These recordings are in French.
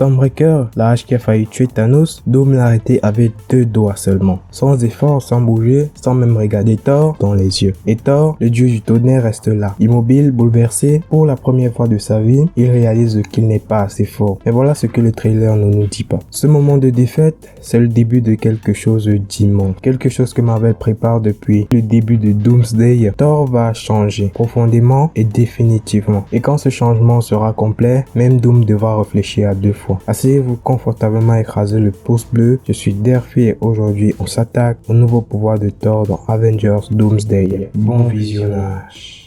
Stormbreaker, la hache qui a failli tuer Thanos, Doom l'a arrêté avec 2 doigts seulement. Sans effort, sans bouger, sans même regarder Thor dans les yeux. Et Thor, le dieu du tonnerre, reste là. Immobile, bouleversé, pour la première fois de sa vie, il réalise qu'il n'est pas assez fort. Et voilà ce que le trailer ne nous dit pas. Ce moment de défaite, c'est le début de quelque chose d'immense. Quelque chose que Marvel prépare depuis le début de Doomsday. Thor va changer profondément et définitivement. Et quand ce changement sera complet, même Doom devra réfléchir à 2 fois. Asseyez-vous confortablement, écrasez le pouce bleu. Je suis Derphi et aujourd'hui on s'attaque au nouveau pouvoir de Thor dans Avengers Doomsday. Bon visionnage.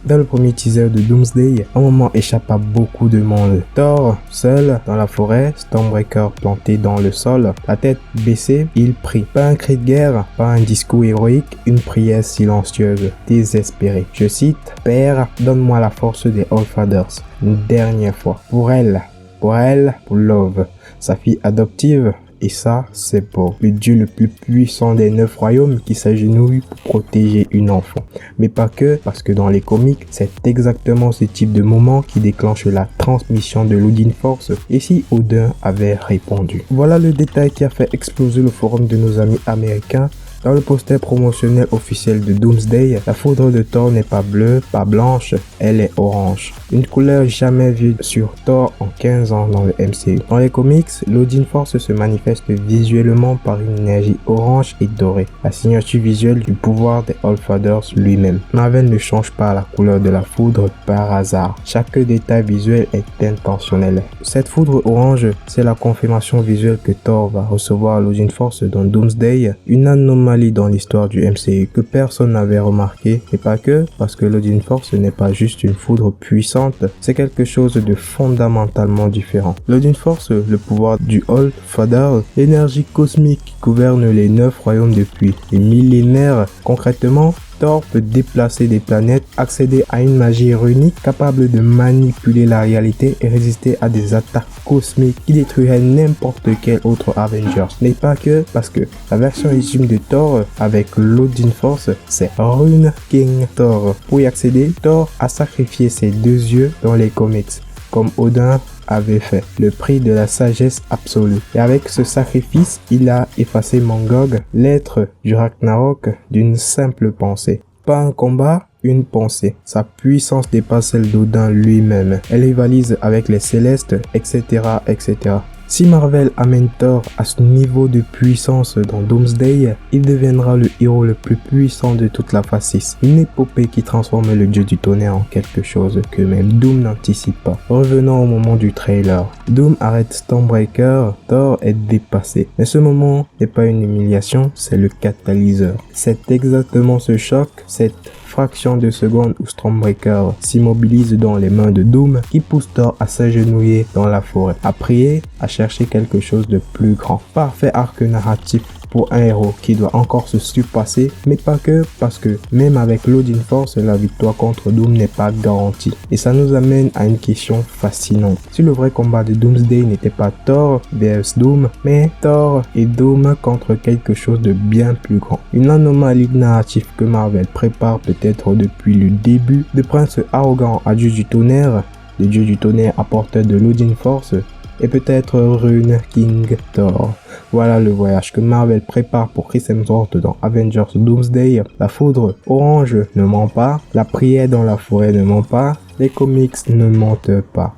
Dans le premier teaser de Doomsday, un moment échappe à beaucoup de monde. Thor, seul, dans la forêt, Stormbreaker planté dans le sol, la tête baissée, il prie. Pas un cri de guerre, pas un discours héroïque, une prière silencieuse, désespérée. Je cite, « Père, donne-moi la force des Allfathers, une dernière fois. Pour elle, pour Love, sa fille adoptive. » Et ça, c'est beau. Le dieu le plus puissant des 9 royaumes qui s'agenouille pour protéger une enfant. Mais pas que, parce que dans les comics, c'est exactement ce type de moment qui déclenche la transmission de l'Odin Force. Et si Odin avait répondu? Voilà le détail qui a fait exploser le forum de nos amis américains. Dans le poster promotionnel officiel de Doomsday, la foudre de Thor n'est pas bleue, pas blanche, elle est orange. Une couleur jamais vue sur Thor en 15 ans dans le MCU. Dans les comics, l'Odin Force se manifeste visuellement par une énergie orange et dorée, la signature visuelle du pouvoir des Allfathers lui-même. Marvel ne change pas la couleur de la foudre par hasard. Chaque détail visuel est intentionnel. Cette foudre orange, c'est la confirmation visuelle que Thor va recevoir l'Odin Force dans Doomsday, une anomalie dans l'histoire du MCU que personne n'avait remarqué, et pas que, parce que l'Odin Force n'est pas juste une foudre puissante, c'est quelque chose de fondamentalement différent. L'Odin Force, le pouvoir du Allfather, l'énergie cosmique qui gouverne les 9 royaumes depuis des millénaires. Concrètement, Thor peut déplacer des planètes, accéder à une magie runique capable de manipuler la réalité et résister à des attaques cosmiques qui détruiraient n'importe quel autre Avengers. Mais pas que, parce que la version ultime de Thor avec l'Odin Force, c'est Rune King Thor. Pour y accéder, Thor a sacrifié ses 2 yeux dans les comics, comme Odin avait fait, le prix de la sagesse absolue. Et avec ce sacrifice, il a effacé Mangog, l'être du Ragnarok, d'une simple pensée. Pas un combat, une pensée. Sa puissance dépasse celle d'Odin lui-même. Elle rivalise avec les Célestes, etc., etc. Si Marvel amène Thor à ce niveau de puissance dans Doomsday, il deviendra le héros le plus puissant de toute la phase 6. Une épopée qui transforme le dieu du tonnerre en quelque chose que même Doom n'anticipe pas. Revenons au moment du trailer. Doom arrête Stormbreaker, Thor est dépassé. Mais ce moment n'est pas une humiliation, c'est le catalyseur. C'est exactement ce choc, cette fraction de seconde où Stormbreaker s'immobilise dans les mains de Doom qui pousse Thor à s'agenouiller dans la forêt, à prier, à chercher quelque chose de plus grand. Parfait arc narratif pour un héros qui doit encore se surpasser, mais pas que, parce que même avec l'Odin Force, la victoire contre Doom n'est pas garantie. Et ça nous amène à une question fascinante. Si le vrai combat de Doomsday n'était pas Thor vs Doom, mais Thor et Doom contre quelque chose de bien plus grand. Une anomalie narrative que Marvel prépare peut-être depuis le début, de prince arrogant à dieu du tonnerre, le dieu du tonnerre apporteur de l'Odin Force, et peut-être Rune King Thor. Voilà le voyage que Marvel prépare pour Chris Hemsworth dans Avengers Doomsday. La foudre orange ne ment pas, la prière dans la forêt ne ment pas, les comics ne mentent pas.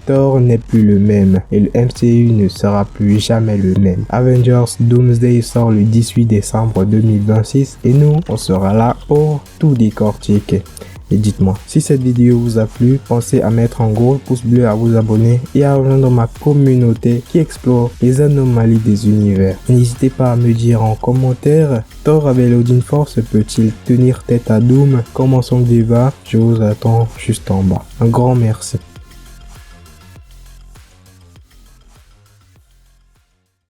Thor n'est plus le même et le MCU ne sera plus jamais le même. Avengers Doomsday sort le 18 décembre 2026 et nous, on sera là pour tout décortiquer. Et dites-moi, si cette vidéo vous a plu, pensez à mettre un gros pouce bleu, à vous abonner et à rejoindre ma communauté qui explore les anomalies des univers. N'hésitez pas à me dire en commentaire, Thor avec l'Odin Force peut-il tenir tête à Doom? Commençons le débat, je vous attends juste en bas. Un grand merci.